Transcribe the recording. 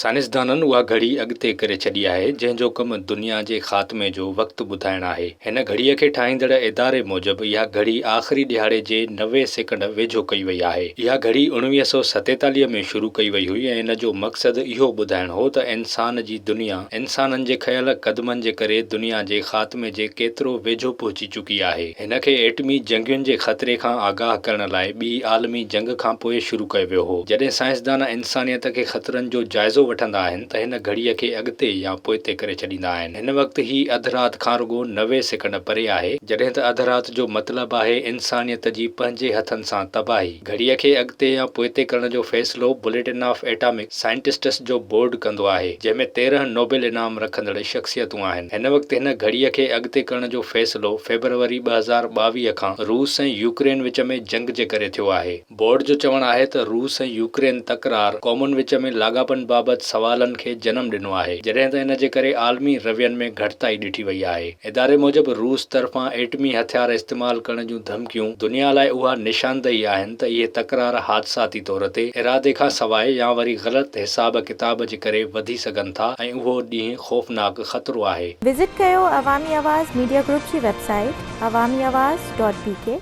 साइंसदाननि उहा घड़ी अॻिते करे छॾी आहे जंहिंजो कमु दुनिया जे ख़ात्मे जो वक़्तु ॿुधाइणु आहे। हिन घड़ीअ खे ठाहींदड़ इदारे मूजिबि इहा घड़ी आख़िरी ॾिहाड़े जे 90 सेकंड वेझो कई वई आहे। इहा घड़ी 1947 में शुरू कई वई हुई ऐं इन जो मक़सदु इहो ॿुधाइणु हो त इंसान जी दुनिया इंसाननि जे खयल क़दमनि जे करे दुनिया जे ख़ात्मे जे केतिरो वेझो पहुची चुकी आहे। हिन खे एटमी जंगियुनि जे ख़तरे खां आगाह करण लाइ ॿी आलमी जंग खां पोइ शुरू कयो वियो हो। जॾहिं साइंसदान इंसानियत खे ख़तरनि जो जाइज़ो वठंदा आहिनि त हिन घड़ीअ खे अॻिते या पोइते करे छॾींदा आहिनि। हिन वक़्तु ही अधु राति खां रुॻो 90 सेकंड परे आहे, जॾहिं त अधु राति जो मतिलबु आहे इंसानियत जी पंहिंजे हथनि सां तबाही। घड़ीअ खे अॻिते या पोइते करण जो फ़ैसिलो बुलेटिन ऑफ एटॉमिक साइंटिस्ट्स जो बोर्ड कंदो आहे, जंहिंमें 13 नोबेल इनाम रखंदड़ शख़्सियतूं आहिनि। हिन वक़्तु हिन घड़ीअ खे अॻिते करण जो फ़ैसिलो फ़ेब्रुवरी 2022 खां रूस ऐं यूक्रेन विच में जंग जे करे थियो आहे। बोर्ड जो चवणु आहे त रूस ऐं यूक्रेन तकरार क़ौमुनि विच में लाॻापनि बाबति सवालनि खे जनमु ॾिनो आहे, जॾहिं त इन जे करे आलमी रवैयनि में घटिताई ॾिठी वई आहे। इदारे मूजिबि रूस तरफ़ां एटमी हथियार इस्तेमालु करण जूं धमकियूं दुनिया लाइ उहा निशानदेही आहिनि त इहे तकरार हादसाती तौर ते इरादे खां सवाइ या वरी ग़लति हिसाब किताब जे करे वधी सघनि था ऐं उहो ॾींहुं ख़ौफ़नाक ख़तरो आहे। विज़िट कयो अवामी आवाज़ मीडिया ग्रुप जी वेबसाइट awamiawaz.pk